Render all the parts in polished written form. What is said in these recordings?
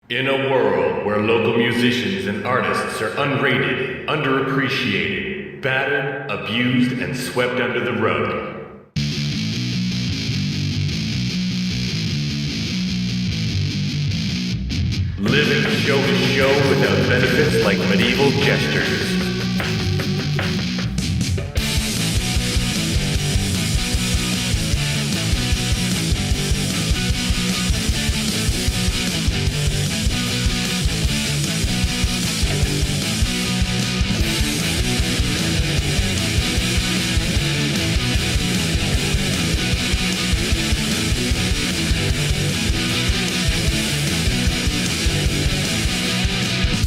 In a world where local musicians and artists are unrated, underappreciated, battered, abused, and swept under the rug, living show to show without benefits like medieval gestures.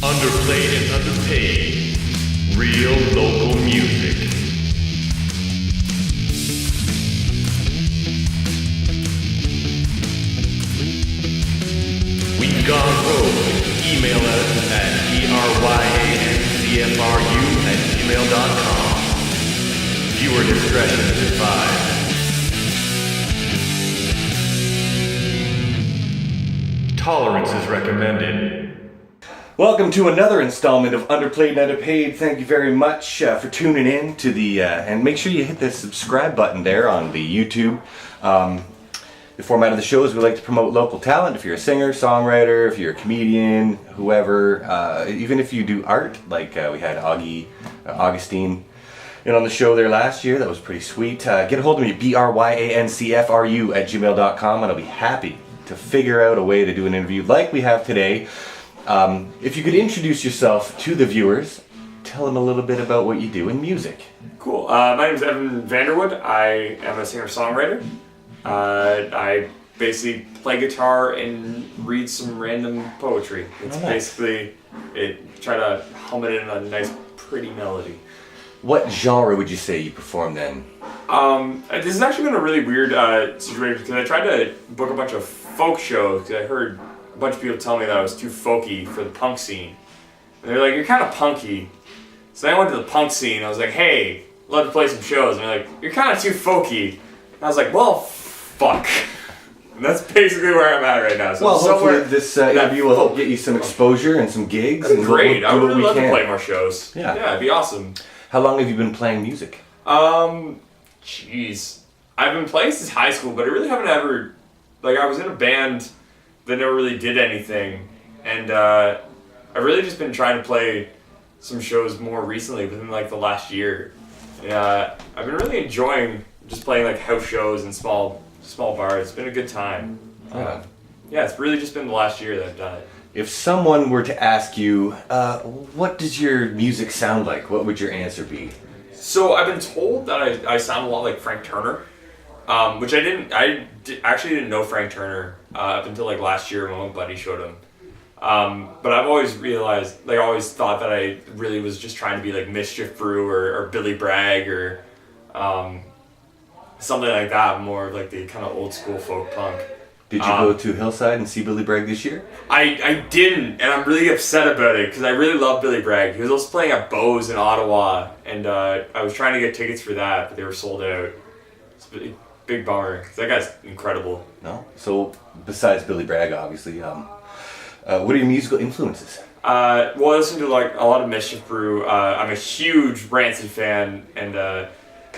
Underplayed and Underpaid. Real local music. We've gone rogue. Email us at ryancfru@gmail.com. Viewer discretion is advised. Tolerance is recommended. Welcome to another installment of Underplayed and Underpaid. Thank you very much for tuning in to the, and make sure you hit the subscribe button there on the YouTube. The format of the show is we like to promote local talent. If you're a singer, songwriter, if you're a comedian, whoever, even if you do art, like we had Augustine in on the show there last year. That was pretty sweet. Get a hold of me, bryancfru@gmail.com, and I'll be happy to figure out a way to do an interview like we have today. If you could introduce yourself to the viewers, tell them a little bit about what you do in music. Cool. My name is Evan Vander Woude. I am a singer-songwriter. I basically play guitar and read some random poetry. It's basically try to hum it in a nice, pretty melody. What genre would you say you perform then? This has actually been a really weird situation because I tried to book a bunch of folk shows because I heard a bunch of people tell me that I was too folky for the punk scene. And they're like, you're kind of punky. So then I went to the punk scene. I was like, hey, love to play some shows. And they're like, you're kind of too folky. And I was like, well, fuck. And that's basically where I'm at right now. So hopefully this interview will help get you some exposure and some gigs. That'd be great. I would really love to play more. more shows. Yeah, it'd be awesome. How long have you been playing music? Jeez. I've been playing since high school, but I really haven't ever, I was in a band that never really did anything, and I've really just been trying to play some shows more recently within the last year. I've been really enjoying just playing house shows and small bars. It's been a good time. It's really just been the last year that I've done it. If someone were to ask you, what does your music sound like, what would your answer be? So I've been told that I sound a lot like Frank Turner, which I didn't. Actually didn't know Frank Turner up until last year when my buddy showed him. But I've always realized, I always thought that I really was just trying to be Mischief Brew or Billy Bragg or something like that, more of the kind of old school folk punk. Did you go to Hillside and see Billy Bragg this year? I didn't, and I'm really upset about it because I really love Billy Bragg. He was also playing at Bose in Ottawa, and I was trying to get tickets for that, but they were sold out. It's a big bummer because that guy's incredible. No? So, besides Billy Bragg, obviously, what are your musical influences? I listen to a lot of Mischief Brew. I'm a huge Rancid fan, and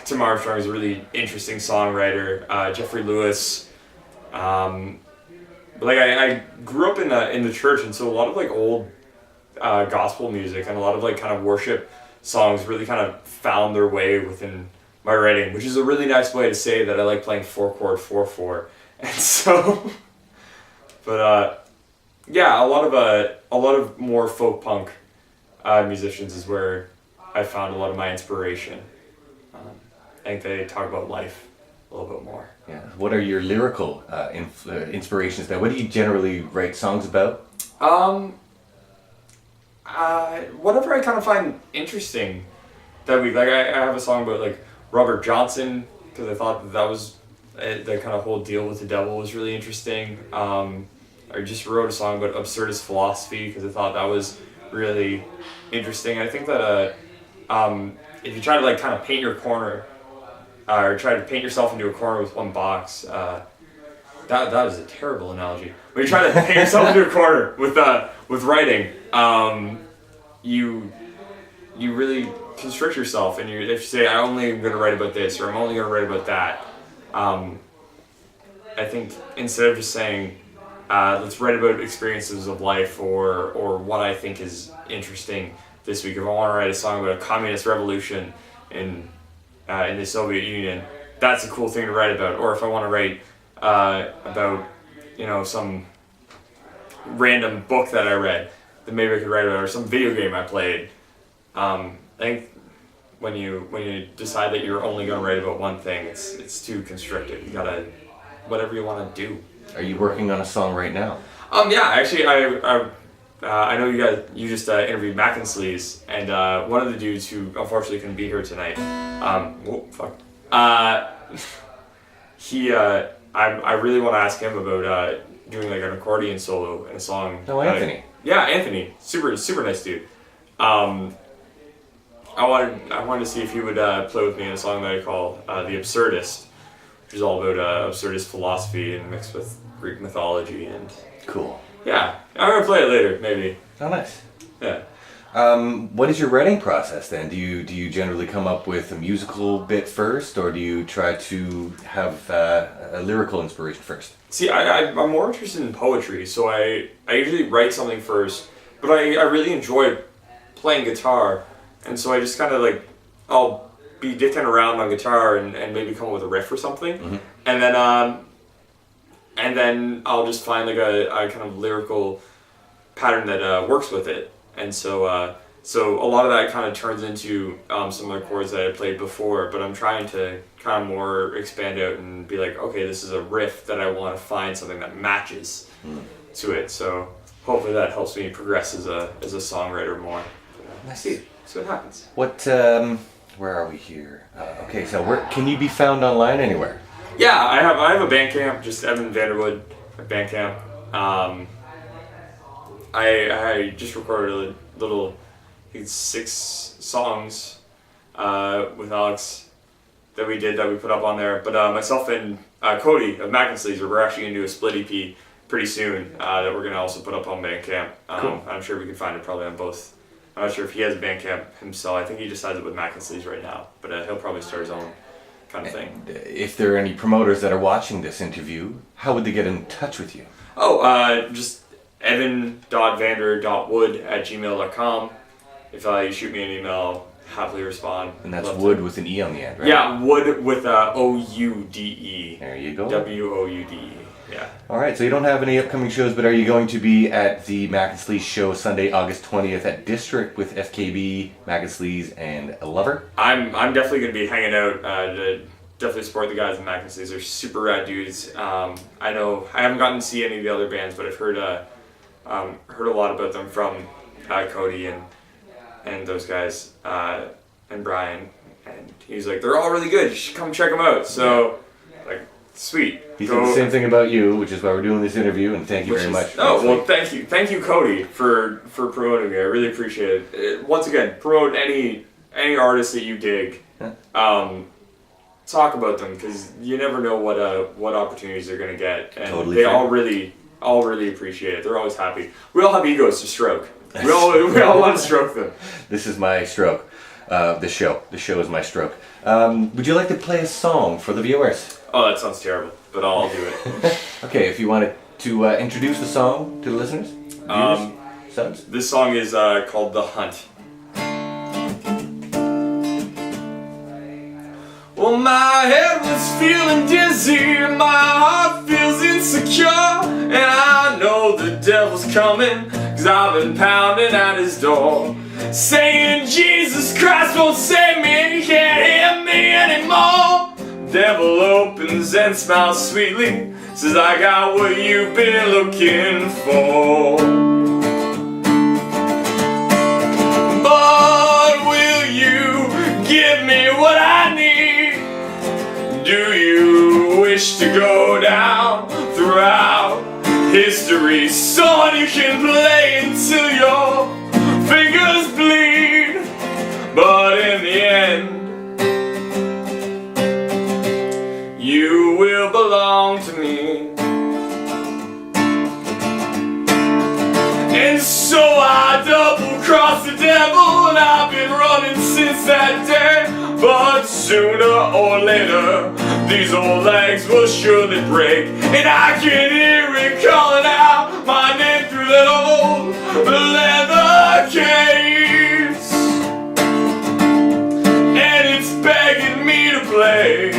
Tim Armstrong is a really interesting songwriter. Jeffrey Lewis. But I grew up in the church, and so a lot of old gospel music and a lot of kind of worship songs really kind of found their way within my writing, which is a really nice way to say that I like playing 4-chord 4/4. And so, but a lot of more folk punk musicians is where I found a lot of my inspiration. I think they talk about life a little bit more. Yeah. What are your lyrical inspirations then? What do you generally write songs about? Whatever I kind of find interesting that week. I have a song about Robert Johnson because I thought that was the kind of whole deal with the devil was really interesting. I just wrote a song about absurdist philosophy because I thought that was really interesting. I think that if you try to kind of paint your corner or try to paint yourself into a corner with one box, That is a terrible analogy. When you try to paint yourself into a corner with writing, you really constrict yourself, and if you say I'm only going to write about this or I'm only going to write about that, I think instead of just saying let's write about experiences of life or what I think is interesting this week. If I want to write a song about a communist revolution in the Soviet Union, that's a cool thing to write about. Or if I want to write about some random book that I read, then maybe I could write about, or some video game I played. I think when you decide that you're only going to write about one thing, it's too constricted. You gotta whatever you want to do. Are you working on a song right now? Yeah, actually, I know you just interviewed Mac N Sleeze, and one of the dudes who unfortunately couldn't be here tonight. I really want to ask him about doing like an accordion solo in a song. Oh, Anthony. Yeah, Anthony, super nice dude. I wanted to see if he would play with me in a song that I call The Absurdist, which is all about absurdist philosophy and mixed with Greek mythology and. Cool. Yeah, I'm gonna play it later, maybe. Oh, nice. Yeah. What is your writing process then? Do you generally come up with a musical bit first, or do you try to have a lyrical inspiration first? See, I'm more interested in poetry, so I usually write something first, but I really enjoy playing guitar, and so I just kind of like, I'll be dicking around on guitar and maybe come up with a riff or something, Mm-hmm. and then I'll just find like a kind of lyrical pattern that works with it. And so a lot of that kind of turns into some of the chords that I played before, but I'm trying to kind of more expand out and be like, okay, this is a riff that I want to find something that matches to it. So hopefully that helps me progress as a songwriter more. See what happens. Where are we here? Okay, so where can you be found online anywhere? Yeah, I have a Bandcamp, just Evan Vander Woude at Bandcamp. I just recorded a little, I think it's 6 songs with Alex that we put up on there. But myself and Cody of Mac N Sleeze, we're actually going to do a split EP pretty soon that we're going to also put up on Bandcamp. Cool. I'm sure we can find it probably on both. I'm not sure if he has a Bandcamp himself. I think he just has it with Mac N Sleeze right now. But he'll probably start his own kind of thing. And if there are any promoters that are watching this interview, how would they get in touch with you? Just evan.vander.woude@gmail.com. If you shoot me an email, I'll happily respond. And that's Wood with an E on the end, right? Yeah, Wood with O-U-D-E. There you go. W-O-U-D-E. Yeah. All right, so you don't have any upcoming shows, but are you going to be at the Mac N Sleeze show Sunday, August 20th at District with FKB, Mac N Sleeze, and a Lover? I'm definitely going to be hanging out to definitely support the guys in Mac N Sleeze. They're super rad dudes. I know I haven't gotten to see any of the other bands, but I've heard a lot about them from Cody and those guys and Brian, and he's like, they're all really good. You should come check them out. So, like, sweet. He said the same thing about you, which is why we're doing this interview, and thank you very much. Oh, well, thank you, Cody, for promoting me. I really appreciate it. Once again, promote any artist that you dig. Talk about them, because you never know what opportunities they're gonna get, and totally they fair. all really appreciate it. They're always happy. We all have egos to stroke. We all want to stroke them. This is my stroke. The show is my stroke. Would you like to play a song for the viewers? Oh, that sounds terrible, but I'll do it. Okay, if you wanted to introduce the song to the listeners, viewers, subs. This song is called The Hunt. Well, my head was feeling dizzy, my heart feels insecure, and I know the devil's coming, 'cause I've been pounding at his door, saying Jesus Christ won't save me, he can't hear me anymore. Devil opens and smiles sweetly, says I got what you've been looking for. But will you give me what I need? Do you wish to go down throughout history, song you can play until your fingers bleed? But in the end, you will belong to me. And so I double-crossed the devil, and I've been running since that day. But sooner or later, these old legs will surely break, and I can hear it calling out my name through that old leather case, and it's begging me to play.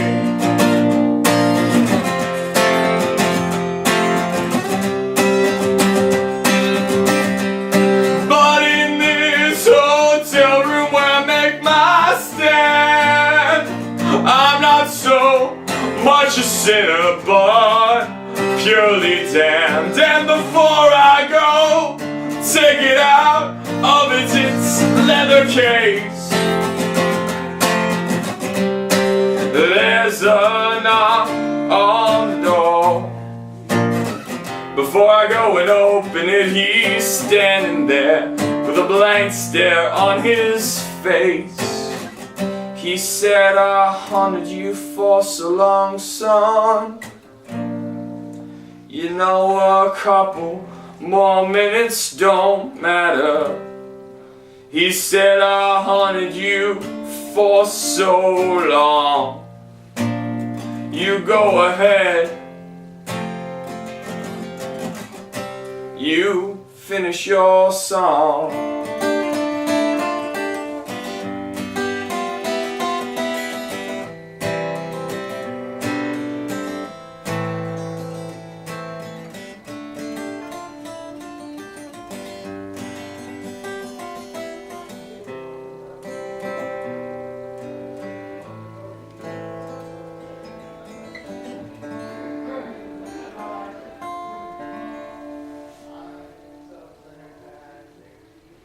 But in this hotel room where I make my stand, I'm not so much a sinner, but purely damned. And before I go, take it out of its leather case. There's a knock on the door. Before I go and open it, he's standing there with a blank stare on his face. He said, I haunted you for so long, son. You know, a couple more minutes don't matter. He said, I haunted you for so long. You go ahead. You finish your song.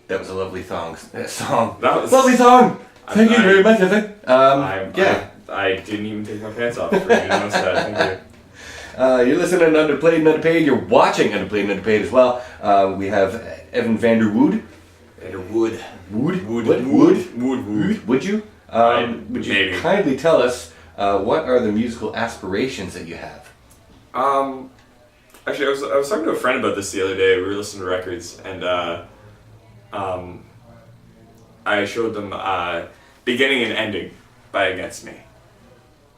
That was a lovely song. That was Lovely song. Thank you very much, Evan. Yeah. I didn't even take my pants off for you to notice that. Thank you. You're listening to Underplayed Underpaid. You're watching Underplayed Underpaid as well. We have Evan Vander Woude. Wood. Would you? Would you maybe. kindly tell us what are the musical aspirations that you have? Actually, I was talking to a friend about this the other day. We were listening to records, and I showed them Beginning and Ending by Against Me.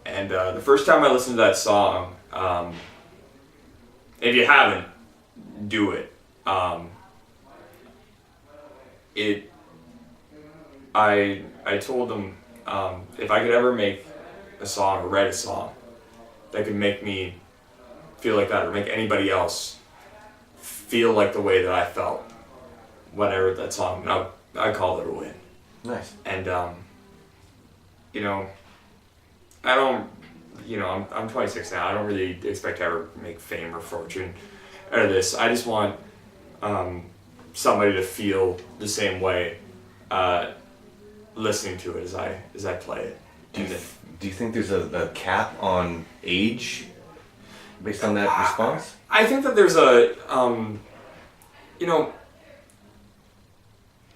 And the first time I listened to that song, if you haven't, do it. I told them if I could ever make a song or write a song that could make me feel like that, or make anybody else feel like the way that I felt when I wrote that song, I called it a win. Nice. And you know, I don't, you know, I'm 26 now. I don't really expect to ever make fame or fortune out of this. I just want somebody to feel the same way listening to it as I play it. Do you think there's a cap on age based on that response? I think that there's a you know,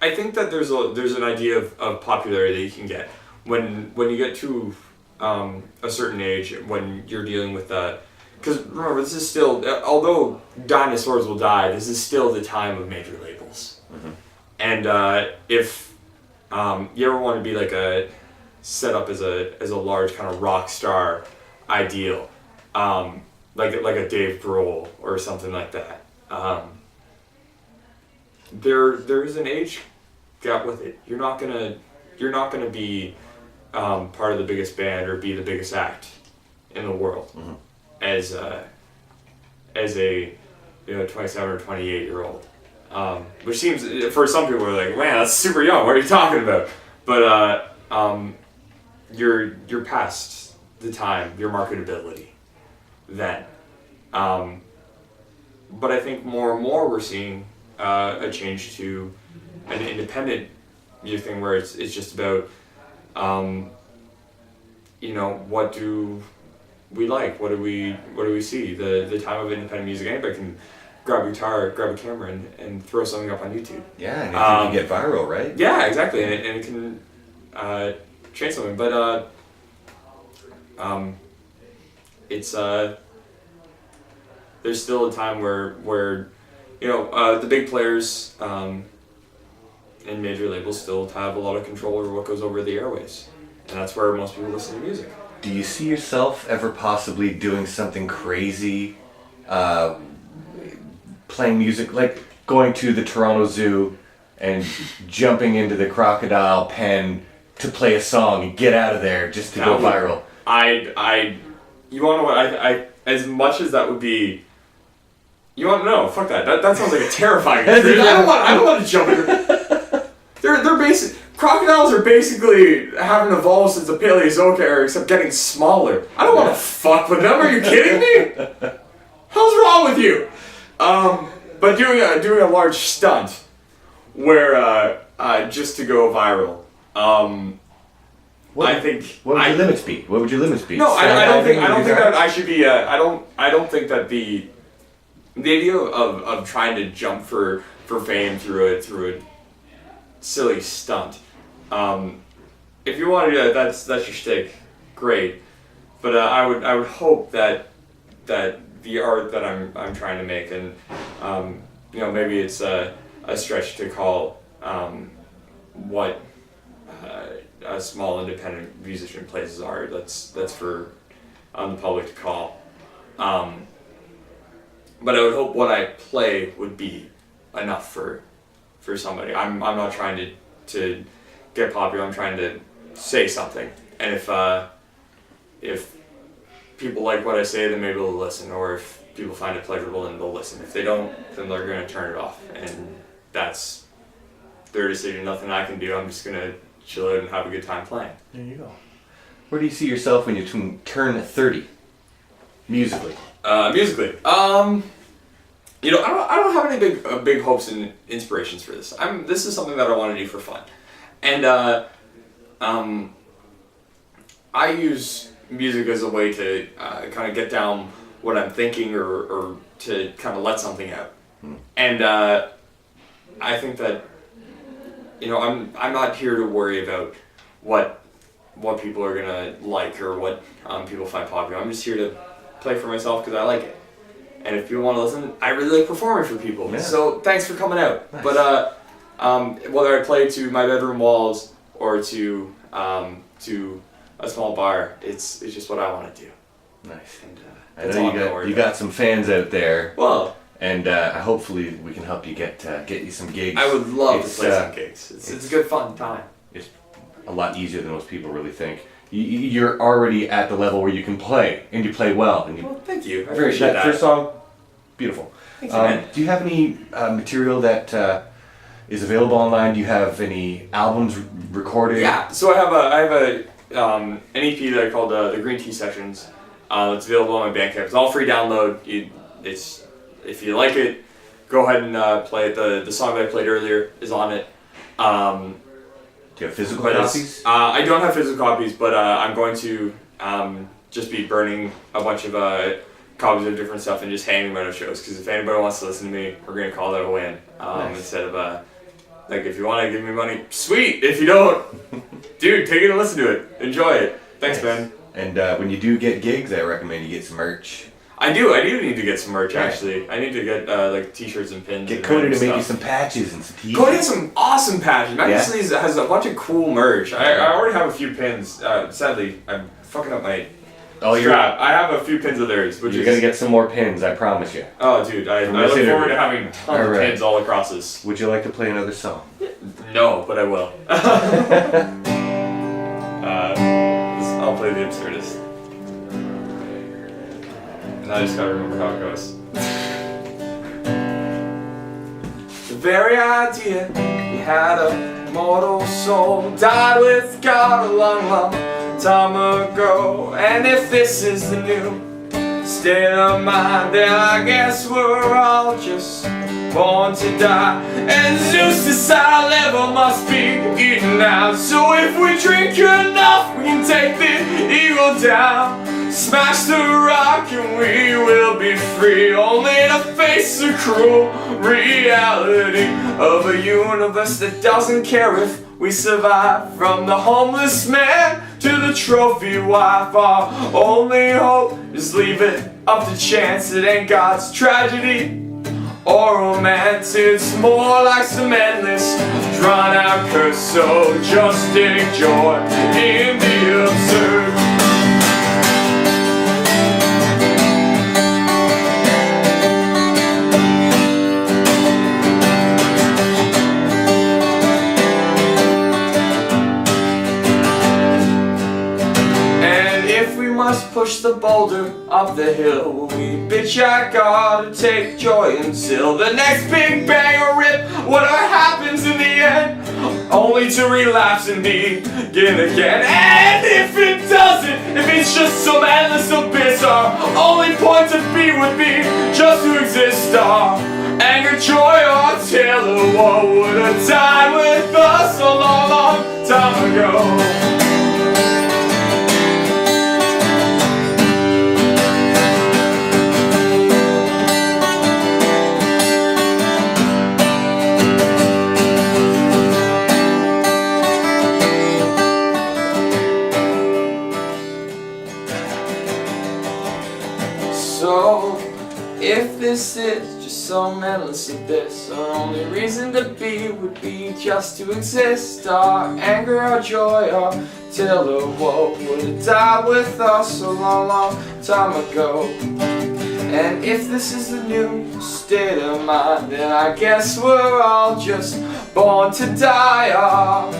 I think that there's an idea of popularity that you can get when you get to a certain age, when you're dealing with that. Because remember, this is still, although dinosaurs will die, this is still the time of major labels. Mm-hmm. And if you ever want to be like set up as a large kind of rock star ideal, like a Dave Grohl or something like that, there is an age gap with it. You're not gonna be part of the biggest band or be the biggest act in the world. Mm-hmm. as a 27 or 28 year old, which seems, for some people, are like, man, that's super young. What are you talking about? But you're past the time, your marketability then. But I think more and more we're seeing a change to an independent music thing where it's just about what do we like, what do we see, the time of independent music. Anybody can grab a guitar, grab a camera, and throw something up on YouTube. Yeah, and it can get viral, right? Yeah, exactly, and it can change something. But it's there's still a time where the big players and major labels still have a lot of control over what goes over the airways, and that's where most people listen to music. Do you see yourself ever possibly doing something crazy, playing music, like going to the Toronto Zoo and jumping into the crocodile pen to play a song and get out of there just to go viral? You want to know what I as much as that would be. You want to know? Fuck that. That sounds like a terrifying experience. I don't want to jump in. They're basic. Crocodiles are basically haven't evolved since the Paleozoic era, except getting smaller. I don't want to fuck with them. Are you kidding me? Hell's wrong with you? But doing a large stunt where just to go viral. I think. What would your limits be? What would your limits be? No, I don't think that I should be. I don't think that the idea of trying to jump for fame through a silly stunt. If you want to do that, that's your shtick. Great, but I would hope that the art that I'm trying to make, and maybe it's a stretch to call what a small independent musician plays as art. That's for the public to call. But I would hope what I play would be enough for somebody. I'm not trying to get popular. I'm trying to say something. And if people like what I say, then maybe they'll listen. Or if people find it pleasurable, then they'll listen. If they don't, then they're going to turn it off. And that's their decision. Nothing I can do. I'm just going to chill out and have a good time playing. There you go. Where do you see yourself when you turn 30? Musically. Musically. I don't have any big hopes and inspirations for this. This is something that I want to do for fun. And I use music as a way to kind of get down what I'm thinking or to kind of let something out. And I think that I'm not here to worry about what people are gonna like or what people find popular. I'm just here to play for myself because I like it. And if people want to listen, I really like performing for people. Yeah. So thanks for coming out. Nice. But whether I play to my bedroom walls or to a small bar, it's just what I want to do. Nice. And, I know you got some fans out there. Well. And hopefully we can help you get you some gigs. I would love to play some gigs. It's a good fun time. It's a lot easier than most people really think. You're already at the level where you can play, and you play well. And well, thank you. I appreciate that. First song, beautiful. Thank you, man. Do you have any material that is available online? Do you have any albums recorded? Yeah. So I have an EP that I called the Green Tea Sessions. It's available on my Bandcamp. It's all free download. If you like it, go ahead and play it. The song that I played earlier is on it. Do you have physical copies? I don't have physical copies, but I'm going to just be burning a bunch of copies of different stuff and just handing them out at shows. Because if anybody wants to listen to me, we're going to call that a win. Nice. Instead of if you want to give me money, sweet. If you don't, dude, take it and listen to it. Enjoy it. Thanks, nice. Ben. And when you do get gigs, I recommend you get some merch. I do need to get some merch, actually. I need to get t-shirts and pins. Get Cody to make you some patches and some t-shirts. Cody has some awesome patches. Mac N Sleeze has a bunch of cool merch. I already have a few pins. Sadly, I'm fucking up my strap. I have a few pins of theirs. You're going to get some more pins, I promise you. Oh, dude, I look forward to having tons of pins all across this. Would you like to play another song? No, but I will. I'll play The Absurdist. And I just gotta remember how it goes. The very idea you had a mortal soul died with God a long, long time ago. And if this is the new state of mind, then I guess we're all just born to die. And Zeus decided level must be eaten out. So if we drink enough, we can take the evil down. Smash the rock and we will be free, only to face the cruel reality of a universe that doesn't care if we survive. From the homeless man to the trophy wife, our only hope is leave it up to chance. It ain't God's tragedy or romance. It's more like some endless, drawn out curse. So just take joy in the absurd. Must push the boulder up the hill. We bitch, I gotta take joy until the next big bang or rip. Whatever happens in the end, only to relapse and begin again. And if it doesn't, if it's just some endless abyss, our only point to be would be just to exist. Our anger, joy, or tale of what would have died with us a long, long time ago. So, if this is just some endless abyss, our only reason to be would be just to exist. Our anger, our joy, our tale of woe would have died with us a long, long time ago. And if this is the new state of mind, then I guess we're all just born to die. Our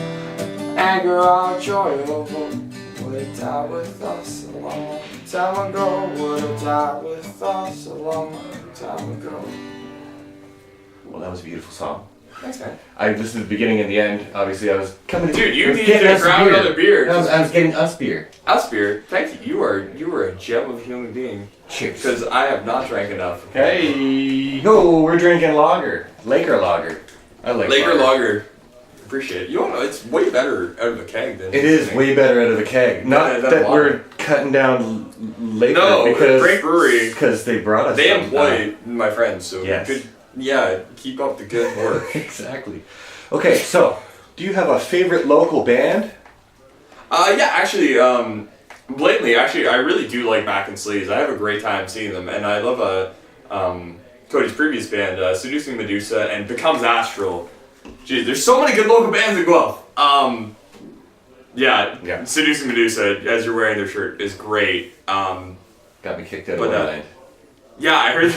anger, our joy, our woe would have died with us a long time ago. Would have died with us a long time ago. Well, that was a beautiful song. Thanks, man. I listened to the beginning and the end. Obviously, I was coming. Dude, you need to grab another beer. I was getting us beer. Us beer. Thank you. You are a gem of a human being. Cheers. Because I have not drank enough. Hey, oh, we're drinking lager, Laker lager. I like Laker lager. Appreciate it. You don't know, it's way better out of a keg than it is way better out of a keg. Not that we're cutting down Laker, no, because great brewery. Because they brought us. They employ my friends, so yes. Good. Yeah, keep up the good work. Exactly. Okay, so do you have a favorite local band? Yeah, actually, blatantly, I really do like Mac N Sleeze. I have a great time seeing them, and I love Cody's previous band, Seducing Medusa, and Becomes Astral. Jeez, there's so many good local bands in Guelph. Yeah, Seducing Medusa, as you're wearing their shirt, is great. Got me kicked out of my mind. Yeah, I heard.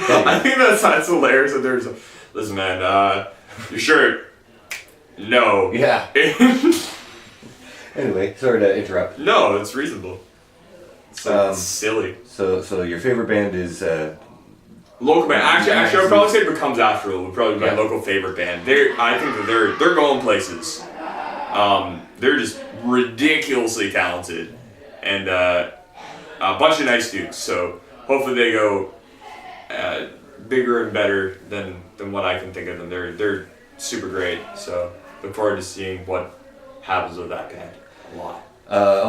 I think that's hilarious. That there's, listen, man, your shirt. No. Yeah. Anyway, sorry to interrupt. No, it's reasonable. It's silly. So your favorite band is local band. Actually, I would probably say Becomes Astral would probably be my local favorite band. I think that they're going places. They're just ridiculously talented, and a bunch of nice dudes. So hopefully they go bigger and better than what I can think of them. They're super great. So look forward to seeing what happens with that band. A lot.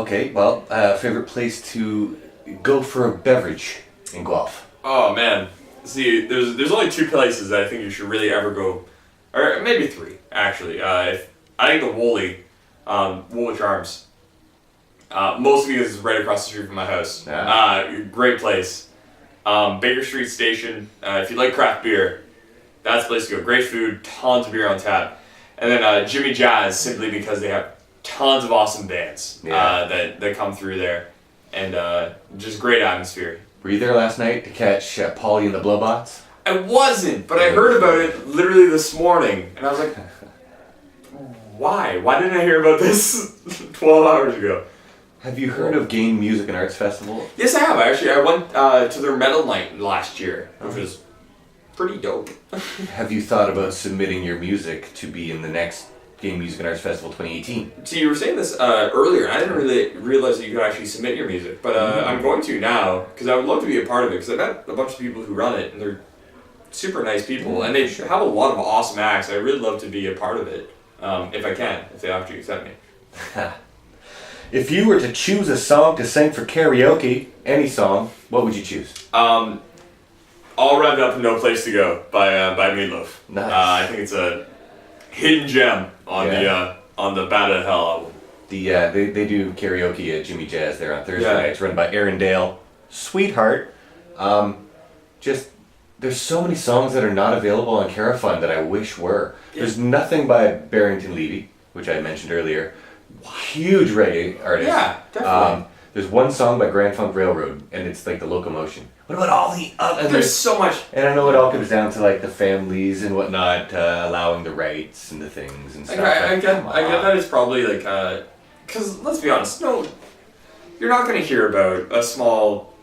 Okay, well, favorite place to go for a beverage in Guelph? Oh man, see, there's only two places that I think you should really ever go, or maybe three actually. I think the Woolwich Arms, mostly because it's right across the street from my house. Yeah. Great place. Baker Street Station. If you like craft beer, that's the place to go. Great food, tons of beer on tap, and then Jimmy Jazz, simply because they have tons of awesome bands that come through there, and just great atmosphere. Were you there last night to catch Polly and the Blowbots? I wasn't, but I heard about it literally this morning, and I was like, why? Why didn't I hear about this 12 hours ago? Have you heard of Gain Music and Arts Festival? Yes, I have. Actually, I went to their metal night last year, which was pretty dope. Have you thought about submitting your music to be in the next Game Music and Arts Festival 2018? See, you were saying this earlier, and I didn't really realize that you could actually submit your music, but I'm going to now, because I would love to be a part of it, because I've met a bunch of people who run it, and they're super nice people, and they have a lot of awesome acts. I really love to be a part of it, if I can, if they actually accept me. If you were to choose a song to sing for karaoke, any song, what would you choose? All Revved Up and No Place to Go by Meatloaf. Nice. I think it's a hidden gem on the Bat Out of Hell album. They do karaoke at Jimmy Jazz there on Thursday night. It's run by Aaron Dale. Sweetheart. Just there's so many songs that are not available on Carafun that I wish were. There's nothing by Barrington Levy, which I mentioned earlier. Huge reggae artist. Yeah, definitely. There's one song by Grand Funk Railroad, and it's like the Locomotion. What about all the other? There's so much. And I know it all comes down to like the families and whatnot, allowing the rights and the things and stuff. I get that it's probably like, because let's be honest, no, you're not going to hear about a small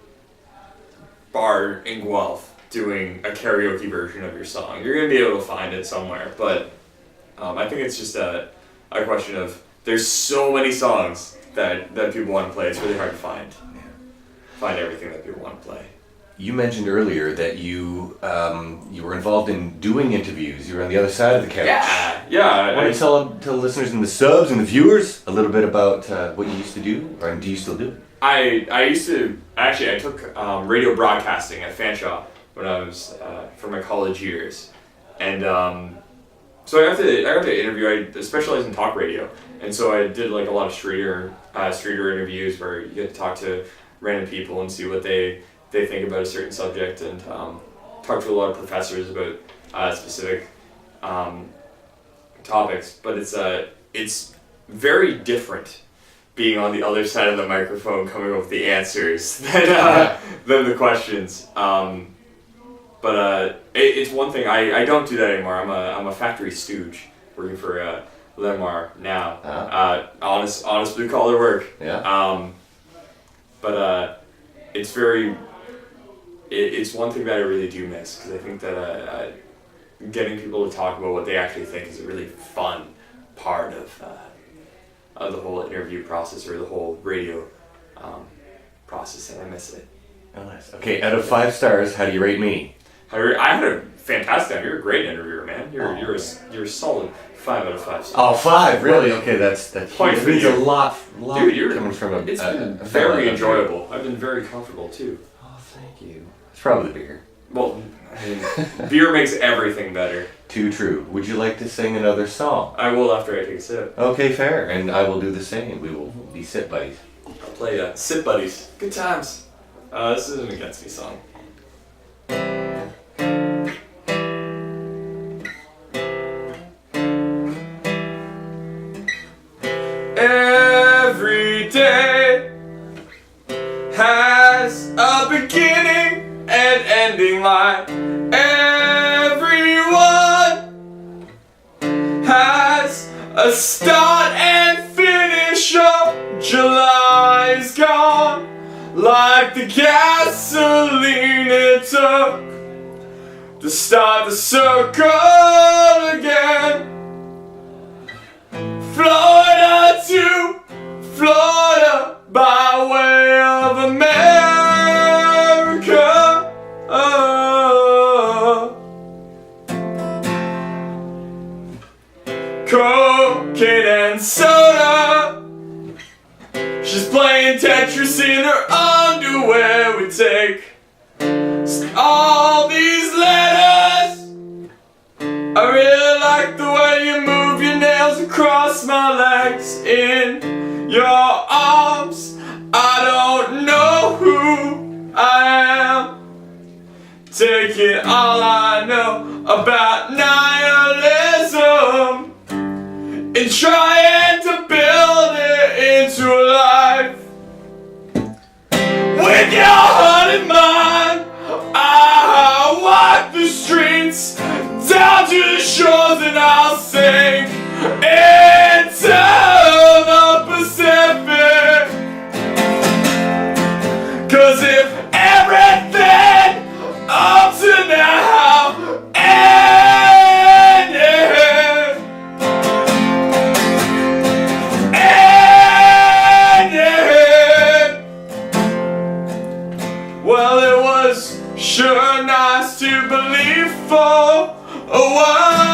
bar in Guelph doing a karaoke version of your song. You're going to be able to find it somewhere, but I think it's just a question of there's so many songs that people want to play. It's really hard to find everything that people want to play. You mentioned earlier that you were involved in doing interviews. You were on the other side of the couch. Yeah. Why don't you tell the listeners and the subs and the viewers a little bit about what you used to do, or do you still do? I used to I took radio broadcasting at Fanshawe when I was for my college years, and so I got to interview. I specialized in talk radio, and so I did like a lot of streeter interviews where you get to talk to random people and see what they think about a certain subject, and talk to a lot of professors about specific topics. But it's very different being on the other side of the microphone, coming up with the answers than the questions. But it's one thing I don't do that anymore. I'm a factory stooge working for Lemar now. Honest blue collar work. Yeah. But it's one thing that I really do miss, because I think that getting people to talk about what they actually think is a really fun part of the whole interview process, or the whole radio process, and I miss it. Oh, nice. Okay, out of 5 stars, how do you rate me? I had a fantastic time. You're a great interviewer, man. You're a solid 5 out of 5 stars. Oh, 5, really? Okay, that's Point huge. for It means you. a lot Dude, you're coming from a It's been a very fellow. enjoyable. I've been very comfortable too. Oh, thank you. It's probably the beer. Well, I mean, beer makes everything better. Too true. Would you like to sing another song? I will after I take a sip. Okay, fair. And I will do the same. We will be sit buddies. I'll play Sip Buddies. Good times. This is an Against Me song. Every day has a beginning and ending line. Everyone has a start and finish up. July is gone like the gasoline it took to start the circle again. Florida to Florida by way of America. Cocaine and soda. She's playing Tetris in her underwear. We take all these letters. I really like the way you move your nails across my legs in your arms. I don't know who I am. Taking all I know about nihilism and trying to build it into a life. With your heart in mine, I'll walk the streets down to the shores, and I'll sing into the Pacific. 'Cause if everything up to now ended, well, it was sure nice to believe for a while.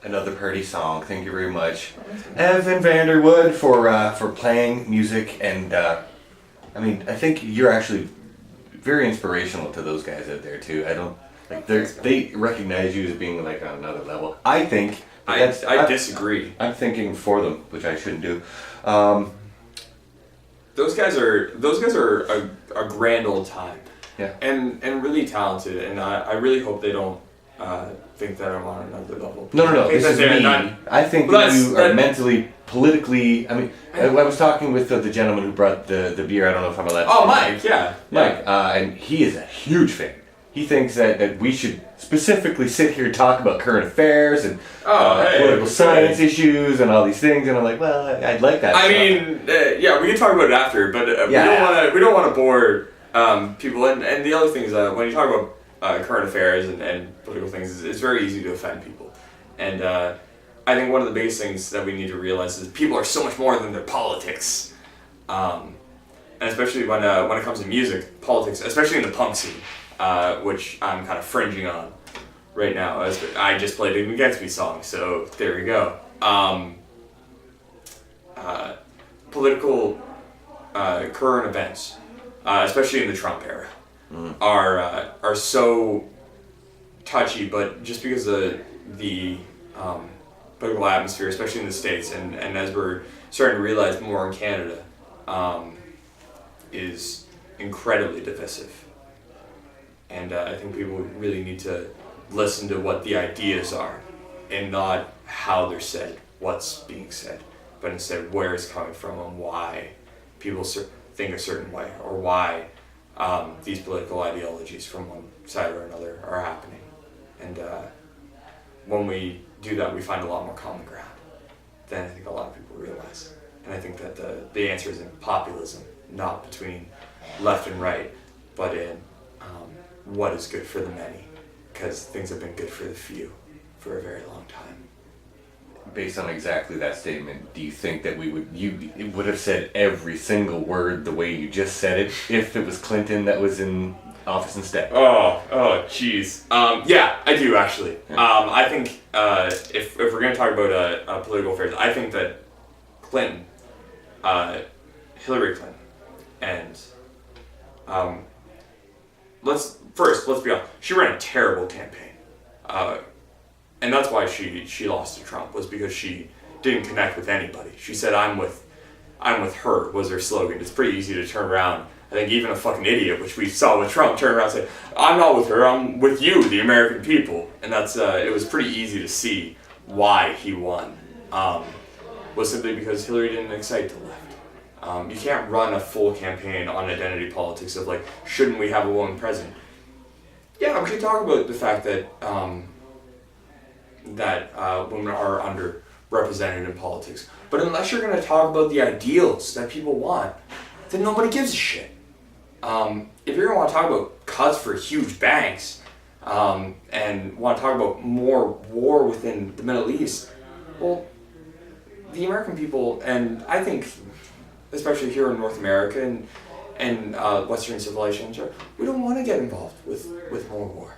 Another party song. Thank you very much, Evan Vander Woude, for playing music. And I mean, I think you're actually very inspirational to those guys out there too. I don't like they recognize you as being like on another level. I think I disagree. I'm thinking for them, which I shouldn't do. Those guys are a grand old time. Yeah. And really talented, and I really hope they don't think that I'm on another level. No. This is me. I think that you are mentally, politically. I mean, I was talking with the gentleman who brought the beer. I don't know if I'm allowed to. Oh, Mike, yeah. Mike, and he is a huge fan. He thinks that we should specifically sit here and talk about current affairs and political science issues and all these things. And I'm like, well, I'd like that. I mean, yeah, we can talk about it after, but we don't want to bore people. And the other thing is when you talk about current affairs and political things, it's very easy to offend people. And I think one of the biggest things that we need to realize is people are so much more than their politics. And especially when it comes to music, politics, especially in the punk scene, which I'm kind of fringing on right now. As I just played an Against Me song, so there we go. Political current events, especially in the Trump era, are so touchy, but just because of the political atmosphere, especially in the States, and as we're starting to realize more in Canada, is incredibly divisive. And I think people really need to listen to what the ideas are and not how they're said, what's being said, but instead where it's coming from and why people think a certain way, or why these political ideologies from one side or another are happening. And when we do that, we find a lot more common ground than I think a lot of people realize. And I think that the answer is in populism, not between left and right, but in what is good for the many, because things have been good for the few for a very long time. Based on exactly that statement, do you think that you would have said every single word the way you just said it if it was Clinton that was in office instead? Oh, jeez. Yeah, I do actually. Yeah. I think if we're going to talk about political affairs, I think that Clinton, Hillary Clinton, and let's be honest, she ran a terrible campaign. And that's why she lost to Trump, was because she didn't connect with anybody. She said, I'm with her, was her slogan. It's pretty easy to turn around. I think even a fucking idiot, which we saw with Trump, turn around and say, I'm not with her, I'm with you, the American people. And that's it was pretty easy to see why he won. Was simply because Hillary didn't excite the left. You can't run a full campaign on identity politics of like, shouldn't we have a woman president? Yeah, we could talk about the fact that women are underrepresented in politics. But unless you're going to talk about the ideals that people want, then nobody gives a shit. If you're going to want to talk about cuts for huge banks and want to talk about more war within the Middle East, well, the American people, and I think especially here in North America and Western civilization, we don't want to get involved with more war.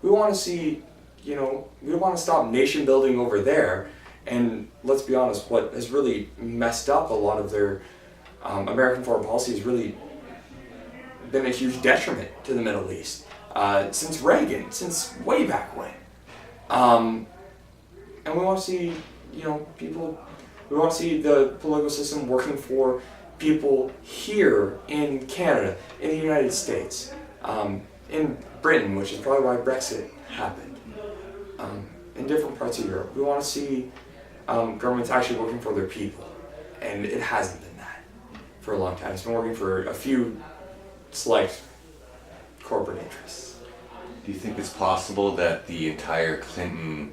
We want to see, we want to stop nation building over there. And let's be honest, what has really messed up a lot of their American foreign policy has really been a huge detriment to the Middle East since Reagan, since way back when. And we want to see, people. We want to see the political system working for people here in Canada, in the United States, in Britain, which is probably why Brexit happened, in different parts of Europe. We want to see governments actually working for their people, and it hasn't been that for a long time. It's been working for a few select corporate interests. Do you think it's possible that the entire Clinton...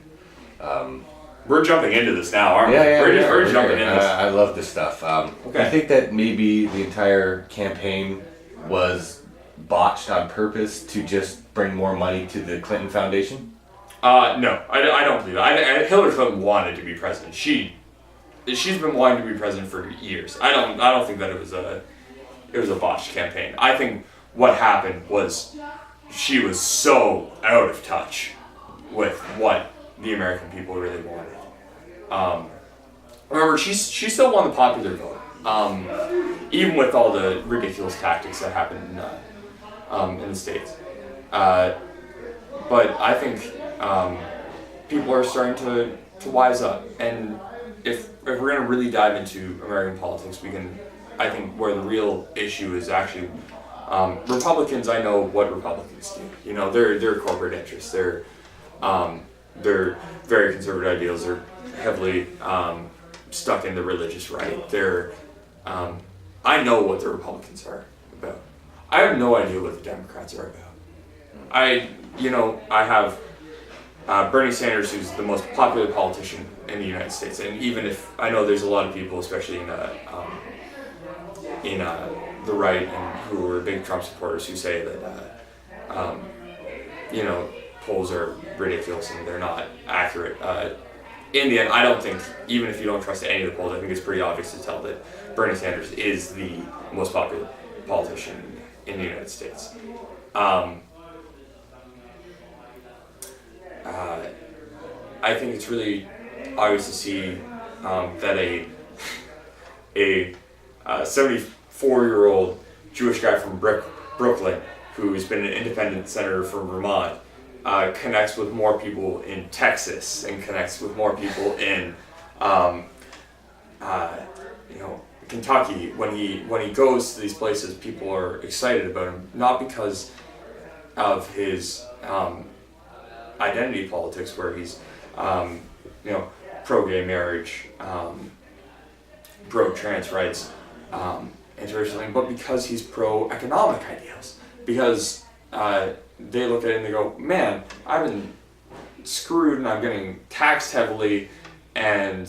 We're jumping into this now, aren't we? We're jumping into this. I love this stuff. Okay. I think that maybe the entire campaign was botched on purpose to just bring more money to the Clinton Foundation? No, I don't believe that. Hillary Clinton wanted to be president. She's been wanting to be president for years. I don't think that it was a botched campaign. I think what happened was she was so out of touch with what the American people really wanted. Remember, she still won the popular vote, even with all the ridiculous tactics that happened in the States. But I think people are starting to to wise up. And if we're going to really dive into American politics, I think where the real issue is actually, Republicans, I know what Republicans do. You know, they're corporate interests. They're very conservative ideals. They're heavily stuck in the religious right. I know what the Republicans are about. I have no idea what the Democrats are about. I have Bernie Sanders, who's the most popular politician in the United States, and even if I know there's a lot of people, especially in the right and who are big Trump supporters, who say that polls are ridiculous and they're not accurate. In the end, I don't think, even if you don't trust any of the polls, I think it's pretty obvious to tell that Bernie Sanders is the most popular politician in the United States. I think it's really obvious to see that a 74-year-old Jewish guy from Brooklyn, who has been an independent senator from Vermont, connects with more people in Texas and connects with more people in Kentucky. When he goes to these places, people are excited about him, not because of his identity politics, where he's pro-gay marriage, pro-trans rights, anti-racial, but because he's pro-economic ideals. Because they look at it and they go, man, I've been screwed and I'm getting taxed heavily, and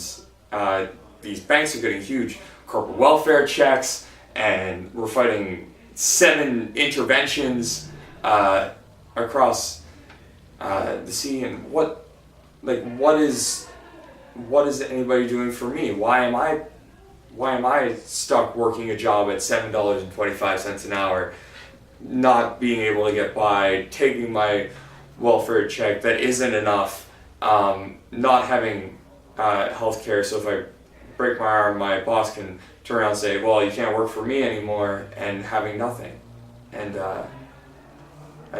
these banks are getting huge corporate welfare checks, and we're fighting 7 interventions across the sea, and what is anybody doing for me? Why am I stuck working a job at $7.25 an hour, not being able to get by, taking my welfare check that isn't enough, not having health care, so if I break my arm, my boss can turn around and say, well, you can't work for me anymore, and having nothing. And I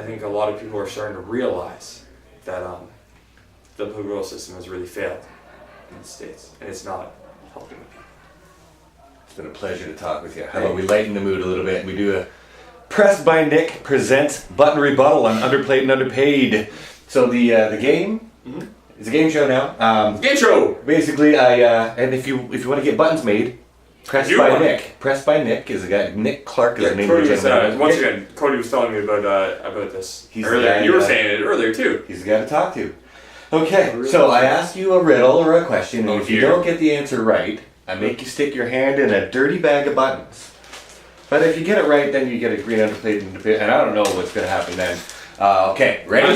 think a lot of people are starting to realize that the political system has really failed in the States, and it's not helping the people. It's been a pleasure to talk with you. How about we lighten the mood a little bit? We do a Pressed by Nick presents Button Rebuttal on Underplayed and Underpaid. So the game, it's a game show now. Game show! Basically, and if you want to get buttons made, Pressed by Nick. Pressed by Nick is a guy. Nick Clark is the name of the gentleman. Once again, Cody was telling me about this earlier. You were saying it earlier too. He's the guy to talk to. Okay, so I ask you a riddle or a question, and if you don't get the answer right, I make you stick your hand in a dirty bag of buttons. But if you get it right, then you get a green underpaid, and I don't know what's going to happen then. Okay, ready?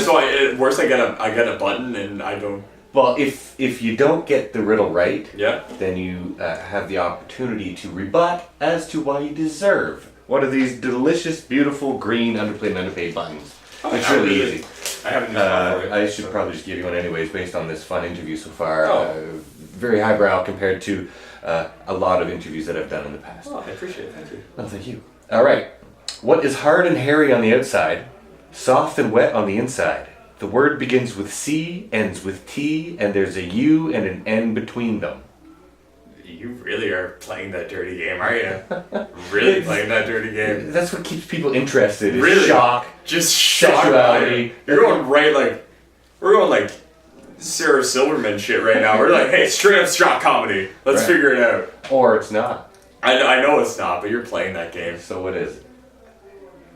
Worse, I get a button and I don't. Well, if you don't get the riddle right, yeah, then you have the opportunity to rebut as to why you deserve one of these delicious, beautiful green underplayed and underpaid buttons. It's really easy. I haven't used one for it. I should probably just give you one anyways, based on this fun interview so far. Very highbrow compared to a lot of interviews that I've done in the past. Oh, I appreciate it. Thank you. Oh, thank you. All right. What is hard and hairy on the outside, soft and wet on the inside? The word begins with C, ends with T, and there's a U and an N between them. You really are playing that dirty game, are you? Really playing that dirty game? That's what keeps people interested. Really? Shock. Just shock. Sexuality. You're going we're going like Sarah Silverman shit right now. We're like, hey, straight up shock comedy. Let's figure it out. Or it's not. I know it's not, but you're playing that game. So what is it?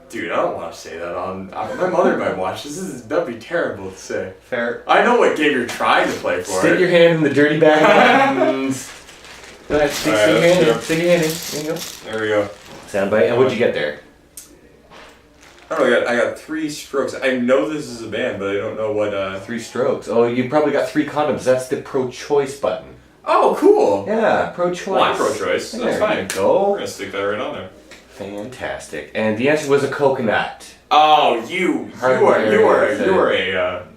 Dude, I don't want to say that on. My mother might watch this. That'd be terrible to say. Fair. I know what game you're trying to play for. Stick your hand in the dirty bag of buttons. Go ahead, stick your hand in. Stick your hand in. There you go. There we go. Soundbite. And what'd you get there? I don't know. I got 3 strokes. I know this is a band, but I don't know what. 3 strokes. Oh, you probably got 3 condoms. That's the pro-choice button. Oh, cool. Yeah, pro-choice. Well, I'm pro-choice. That's fine. You go. We're gonna stick that right on there. Fantastic. And the answer was a coconut. Oh, you are a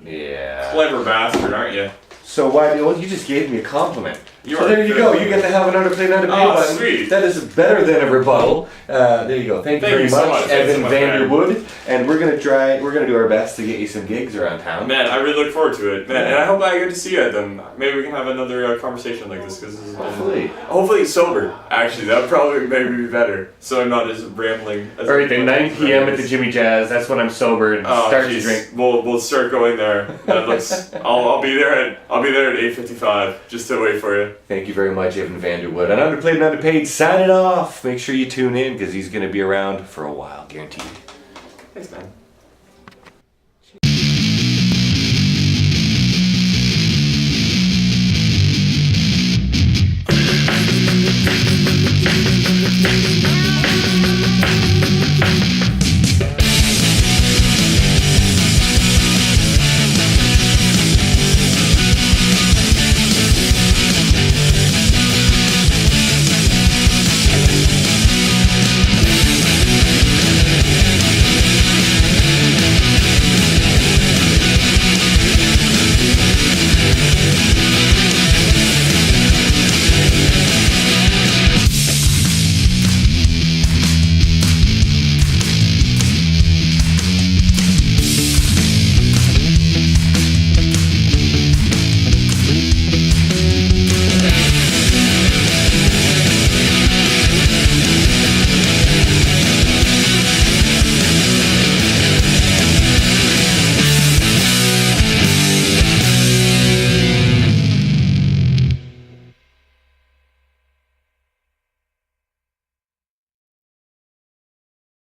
yeah. clever bastard, aren't you? So why? Well, you just gave me a compliment. So there you go. You get to have an Underplayed Underpaid button. Sweet. That is better than a rebuttal. There you go. Thank you very much, Evan Vander Woude. And we're gonna do our best to get you some gigs around town. Man, I really look forward to it. Man, and I hope I get to see you at them. Maybe we can have another conversation like this because this is hopefully sober. Actually, that would probably maybe be better. So I'm not as rambling. All right, then 9 p.m. at the Jimmy Jazz. That's when I'm sober and start to drink. We'll start going there. That looks. I'll be there at 8:55 just to wait for you. Thank you very much, Evan Vander Woude. And Underplayed and Underpaid signing off. Make sure you tune in because he's going to be around for a while, guaranteed. Thanks, man.